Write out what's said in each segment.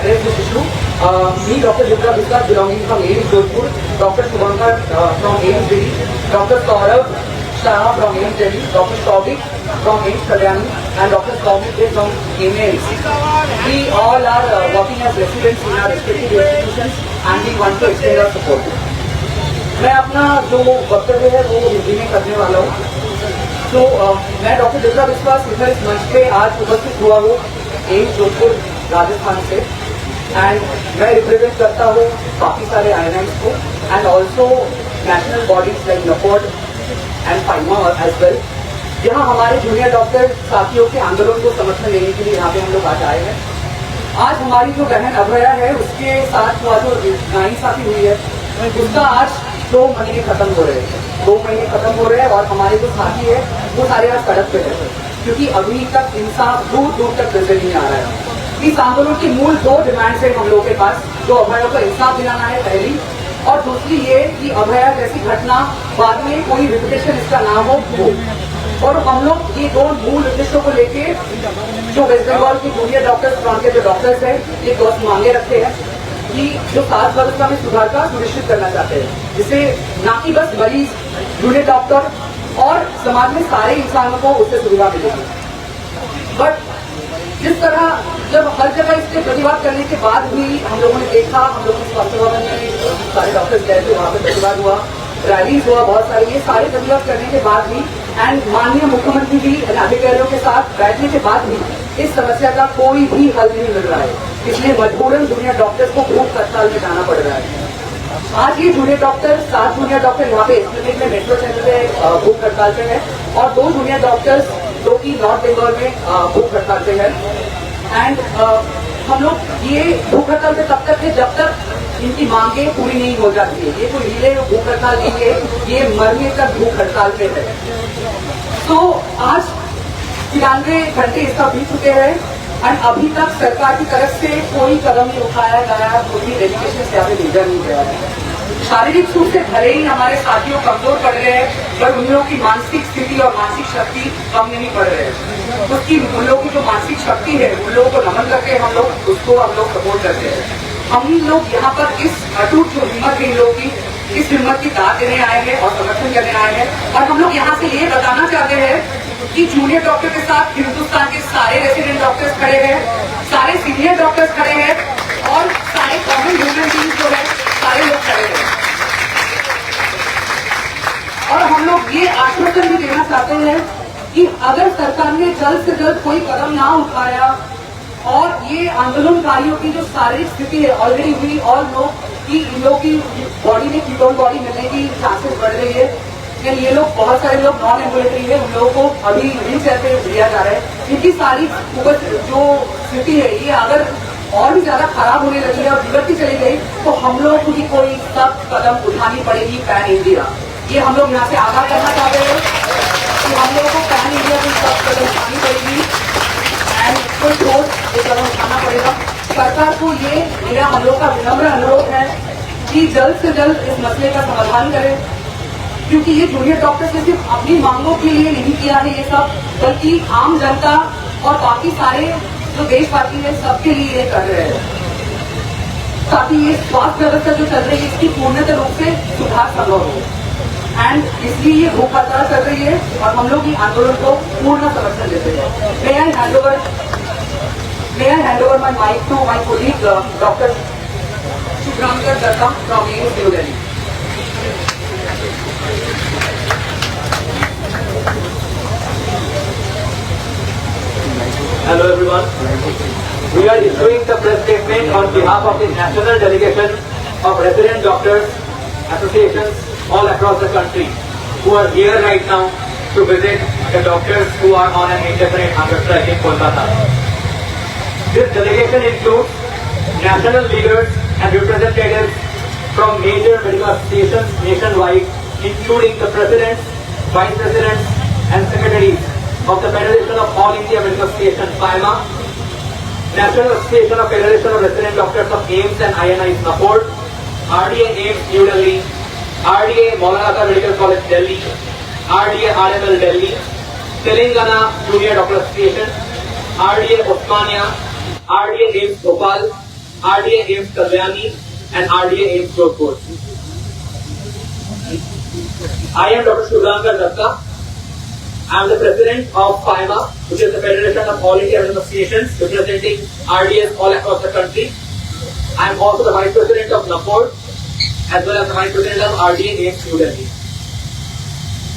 address this issue. Me, Dr. Yudra Biswas, belonging from AIMS Jodhpur, Dr. Shubhankar from AIMS Delhi, Dr. Saurabh Shah from AIMS Delhi, Dr. Sauvik from AIMS Kalyani, and Dr. Saumik from AIMS. We all are working as residents in our respective institutions and we want to extend our support. मैं अपना जो वक्तव्य है वो हिंदी में करने वाला हूँ। तो मैं डॉक्टर युद्रा विश्वास इधर इस मंच पे आज उपस्थित हुआ हूँ एम्स जोधपुर राजस्थान से एंड मैं रिप्रेजेंट करता हूँ काफी सारे आईएनआईज को and also national bodies like NAFOD and FAIMA as well, जहाँ हमारे जूनियर डॉक्टर साथियों के आंदोलन को समर्थन देने के लिए यहाँ पे हम लोग आज आए हैं। आज हमारी जो बहन अभया है उसके साथ हुआ जो नाइंसाफी हुई है उसका आज 2 महीने खत्म हो रहे हैं, 2 महीने खत्म हो रहे हैं और हमारे जो साथी है वो सारे आज सड़क पे है क्योंकि अभी तक इंसाफ दूर दूर तक नजर नहीं आ रहा है। इस आंदोलन की मूल 2 डिमांड्स है हम लोगों के पास, जो अभया को इंसाफ दिलाना है पहली, और दूसरी ये कि अभया जैसी घटना बाद में कोई रिपीटेशन इसका ना हो वो। और हम लोग ये 2 मूल उद्देश्यों को लेके जो वेस्ट बंगाल की जूनियर डॉक्टर्स के जो डॉक्टर्स है ये 2 मांगे रखते हैं कि जो स्वास्थ्य व्यवस्था में सुधार का सुनिश्चित करना चाहते हैं, जिससे न कि बस मरीज, जूनियर डॉक्टर और समाज में सारे इंसानों को उससे सुविधा मिलेगी। बट जिस तरह जब हर जगह इसके प्रतिवाद करने के बाद भी हम लोगों ने देखा, हम लोगों ने स्वास्थ्य भवन में सारे डॉक्टर्स गए थे, वहाँ पे प्रतिवाद हुआ, रैलीज हुआ बहुत सारे, ये सारे प्रतिवाद करने के बाद भी एंड माननीय मुख्यमंत्री जी अधिकारियों के साथ बैठने के बाद भी इस समस्या का कोई भी हल नहीं मिल रहा है। इसलिए मजबूरन जूनियर डॉक्टर्स को भूख हड़ताल में जाना पड़ रहा है। आज ये जूनियर डॉक्टर 7 जूनियर डॉक्टर यहाँ पे एस्प्लेनेड में मेट्रो सेंटर पे भूख हड़ताल पे है और 2 जूनियर डॉक्टर्स जो कि नॉर्थ बंगाल में भूख हड़ताल पे है एंड हम लोग ये भूख हड़ताल पे तब तक है जब तक इनकी मांगे पूरी नहीं हो जाती है। ये कोई रीले भूख हड़ताल नहीं है, ये मरने तक भूख हड़ताल पे है। तो आज 93 घंटे इसका बीत चुके हैं और अभी तक सरकार की तरफ से कोई कदम नहीं उठाया गया, कोई डेलीगेशन से आगे भेजा नहीं गया है। शारीरिक रूप से भले ही हमारे साथियों कमजोर पड़ रहे हैं पर उन लोगों की मानसिक स्थिति और मानसिक शक्ति कम नहीं पड़ रहे हैं। उसकी उन लोगों की जो मानसिक शक्ति है उन लोगों को नमन करके हम लोग सपोर्ट करते हैं। हम लोग यहाँ पर इस अटूट जो हिम्मत है इन लोगों की, इस हिम्मत की दाद देने आए हैं और समर्थन करने आए हैं और हम लोग यहाँ से ये बताना चाहते हैं कि जूनियर डॉक्टर के साथ हिंदुस्तान के सारे रेसिडेंट डॉक्टर्स खड़े हैं, सारे सीनियर डॉक्टर्स खड़े हैं और सारे कॉमन ह्यूमन बीइंग जो है सारे लोग खड़े हैं। और हम लोग ये आश्वासन भी देना चाहते हैं कि अगर सरकार ने जल्द से जल्द कोई कदम ना उठाया और ये आंदोलनकारियों की जो शारीरिक स्थिति है ऑलरेडी हुई और लोग की इन लोगों की बॉडी में कीटोन बॉडी मिलने की चांसेस बढ़ रही है, ये लोग बहुत सारे लोग नॉन एम्बुलेटरी है, उन लोगों को अभी व्हील चेयर पे दिया जा रहा है। इनकी सारी जो स्थिति है ये अगर और भी ज्यादा खराब होने लगी है और बिगड़ती चली गई तो हम लोगों को भी कोई सख्त कदम उठानी पड़ेगी पैन इंडिया। ये हम लोग यहाँ से आगाह करना चाहते हैं कि हम लोगों को पैन इंडिया की सख्त कदम उठानी पड़ेगी एंड कोई ठोस ये कदम उठाना पड़ेगा। सरकार को ये मेरा हम लोग का विनम्र अनुरोध है कि जल्द से जल्द इस मसले का समाधान करें, क्योंकि ये जूनियर डॉक्टर्स ने सिर्फ अपनी मांगों के लिए नहीं किया है ये सब, बल्कि आम जनता और बाकी सारे जो देशवासी है सबके लिए ये कर रहे हैं ताकि ये स्वास्थ्य व्यवस्था जो चल रही है इसकी पूर्णतः रूप से सुधार संभव हो एंड इसलिए ये भूख हड़ताल चल रही है और हम लोग ये आंदोलन को पूर्ण समर्थन देते हैं। May I hand over my mic to my colleague Dr. Shubhankar Datta from AIMS New Delhi. Hello everyone. We are issuing the press statement on behalf of the National Delegation of Resident Doctors Associations all across the country who are here right now to visit the doctors who are on an indefinite hunger strike in Kolkata. This delegation includes national leaders and representatives from major medical associations nationwide, including the presidents, vice presidents and secretaries of the Federation of All India Medical Association (FIMA), National Association of Federation of Resident Doctors of AIMS and INI's Naford, RDA AIMS New Delhi, RDA Maulana Medical College Delhi, RDA RML Delhi, Telangana Junior Doctor Association, RDA Osmania, RDA AIMS Bhopal, RDA aims Kalyani and RDA aims Jodhpur. I am Dr. Shubhankar Datta. I am the president of FIMA, which is the Federation of All India Medical Associations, representing RDAs all across the country. I am also the vice president of NAPOD, as well as the vice president of RDA AIMS New Delhi.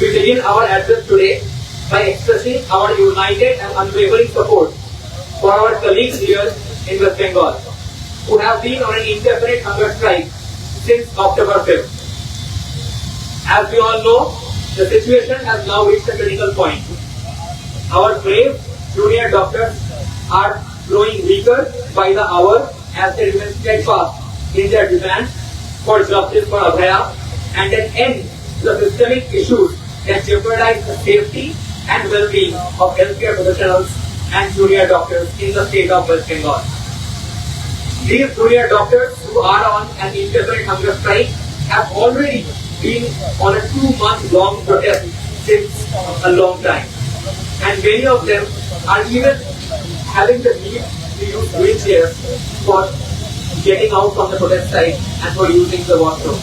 We begin our address today by expressing our united and unwavering support for our colleagues here in West Bengal, who have been on an indefinite hunger strike since October 5th. As we all know, the situation has now reached a critical point. Our brave junior doctors are growing weaker by the hour as they remain steadfast in their demand for justice for Abhaya and an end to the systemic issues that jeopardize the safety and well-being of healthcare professionals and junior doctors in the state of West Bengal. These junior doctors who are on an indefinite hunger strike have already been on a 2-month-long protest since a long time, and many of them are even having the need to use wheelchairs for getting out from the protest site and for using the washroom.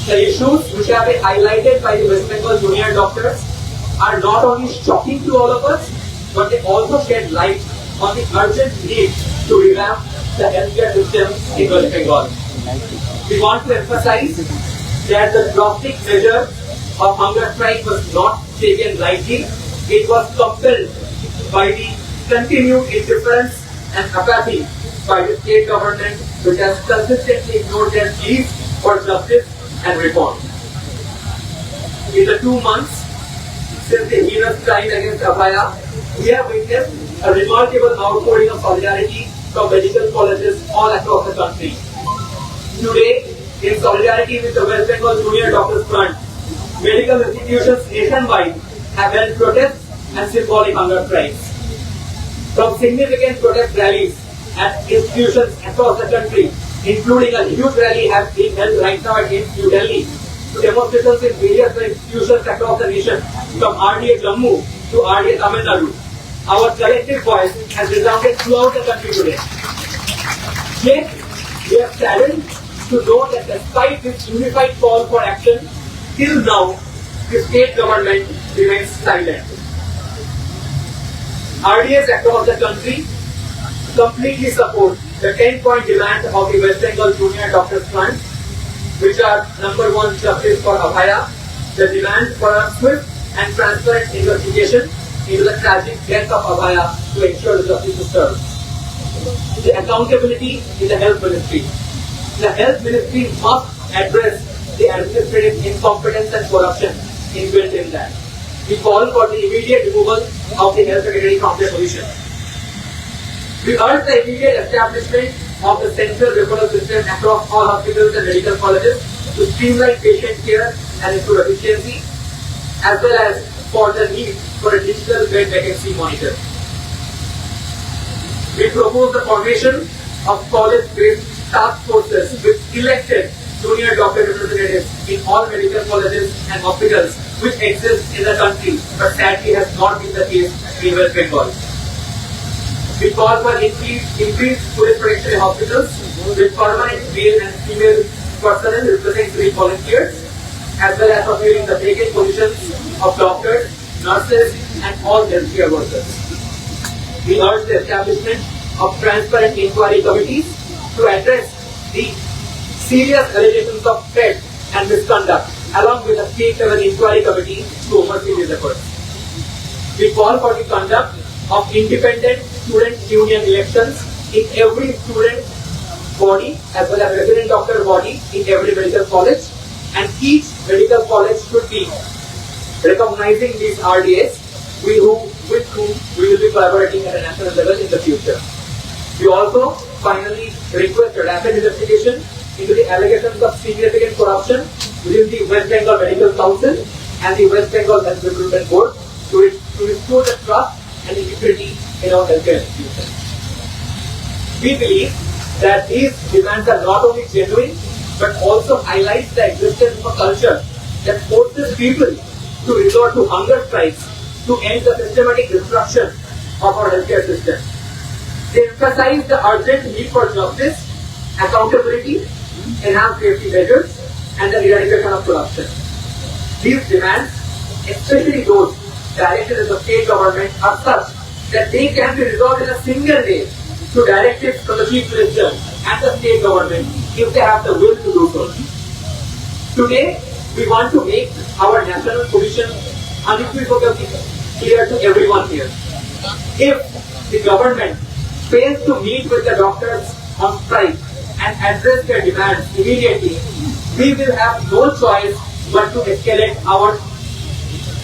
The issues which have been highlighted by the West Bengal junior doctors are not only shocking to all of us, but they also shed light on the urgent need to revamp the healthcare system in West Bengal. We want to emphasize that the drastic measure of hunger strike was not taken lightly. It was compelled by the continued indifference and apathy by the state government, which has consistently ignored their pleas for justice and reform. In the 2 months since the heinous crime against Abhaya, we have witnessed a remarkable outpouring of solidarity from medical colleges all across the country. Today, in solidarity with the West Bengal Junior Doctors Front, medical institutions nationwide have held protests and symbolic hunger strikes. From significant protest rallies at institutions across the country, including a huge rally has been held right now at New Delhi, to demonstrations in various institutions across the nation, from RDA Jammu to RDA Tamil Nadu, our collective voice has resounded throughout the country today. Yet, we are saddened to know that despite this unified call for action, till now, the state government remains silent. RDAs across the country completely support the 10-point demand of the West Bengal Junior Doctors Front, which are number 1, justice for Abhaya, the demand for a swift and transparent investigation into the tragic death of Abhaya to ensure the justice is served, the accountability in the health ministry. The health ministry must address the administrative incompetence and corruption inbuilt in that. We call for the immediate removal of the health secretary from their position. We urge the immediate establishment of the central referral system across all hospitals and medical colleges to streamline patient care and improve efficiency, as well as for the need for a digital bed vacancy monitor. We propose the formation of college-based task forces with elected junior doctor representatives in all medical colleges and hospitals which exist in the country, but sadly has not been the case in West Bengal. We call for increased police protection in hospitals with permanent male and female personnel representing 3 volunteers, as well as for filling the vacant positions of doctors, nurses, and all healthcare workers. We urge the establishment of transparent inquiry committees to address the serious allegations of threat and misconduct, along with a state-level inquiry committee to oversee these efforts. We call for the conduct of independent student union elections in every student body as well as resident doctor body in every medical college, and each medical college should be recognizing these RDAs with whom we will be collaborating at a national level in the future. We also finally request a rapid investigation into the allegations of significant corruption within the West Bengal Medical Council and the West Bengal Health Recruitment Board to restore the trust and integrity in our healthcare institutions. We believe that these demands are not only genuine but also highlight the existence of a culture that forces people to resort to hunger strikes to end the systematic destruction of our healthcare system. They emphasize the urgent need for justice, accountability, enhanced safety measures, and the eradication of corruption. These demands, especially those directed at the state government, are such that they can be resolved in a single day through directives from the Chief Minister and the state government if they have the will to do so. Today, we want to make our national position unequivocally clear to everyone here. If the government fails to meet with the doctors on strike and address their demands immediately, we will have no choice but to escalate our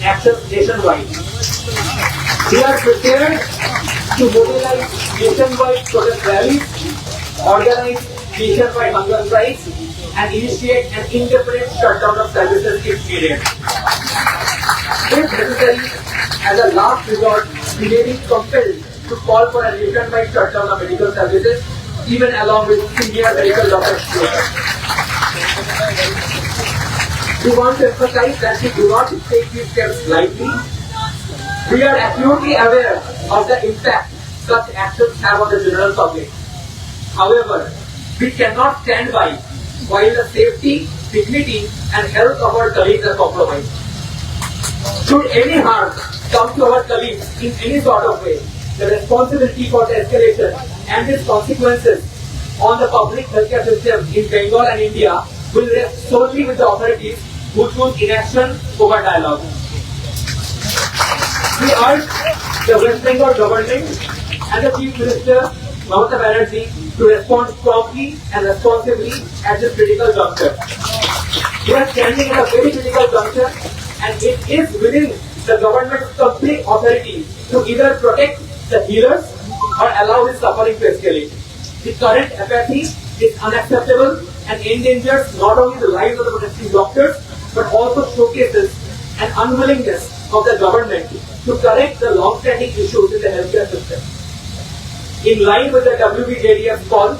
actions nationwide. We are prepared to mobilize nationwide protest rallies, organize nationwide hunger strikes, and initiate an indefinite shutdown of services if needed. If necessary, as a last resort, we may be compelled to call for a nationwide shutdown of medical services, even along with senior medical doctors. We want to emphasize that we do not take these steps lightly. We are acutely aware of the impact such actions have on the general public. However, we cannot stand by while the safety, dignity, and health of our colleagues are compromised. Should any harm come to our colleagues in any sort of way, the responsibility for the escalation and its consequences on the public healthcare system in Bengal and India will rest solely with the authorities who choose inaction over dialogue. We urge the West Bengal government and the Chief Minister, Dharmatala Banerjee, to respond promptly and responsibly at this critical juncture. We are standing at a very critical juncture, and it is within the government's complete authority to either protect the healers or allow his suffering to escalate. The current apathy is unacceptable and endangers not only the lives of the protesting doctors, but also showcases an unwillingness of the government to correct the long-standing issues in the healthcare system. In line with the WBJDF call,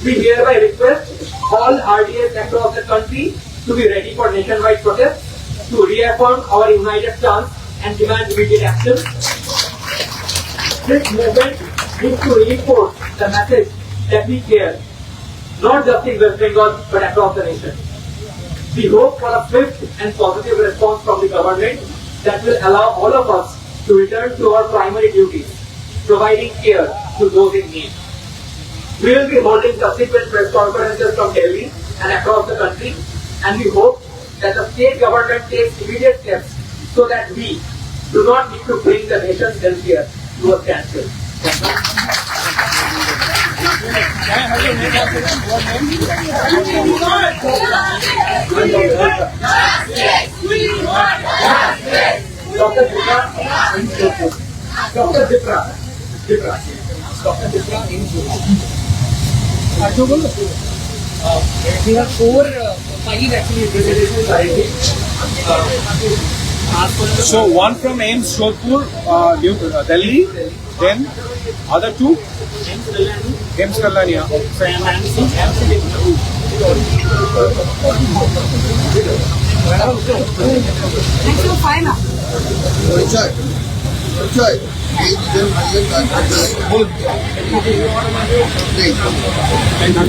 we hereby request all RDAs across the country to be ready for nationwide protests, to reaffirm our united stance and demand immediate action. This movement needs to reinforce the message that we care, not just in West Bengal but across the nation. We hope for a swift and positive response from the government that will allow all of us to return to our primary duties, providing care to those in need. We will be holding subsequent press conferences from Delhi and across the country, and we hope that the state government takes immediate steps so that we do not need to bring the nation's healthcare to a standstill. Dr. Dipra we have five actually representations. So one from AIIMS Jodhpur, Delhi, then other two? AIIMS Kalyani. Enjoy.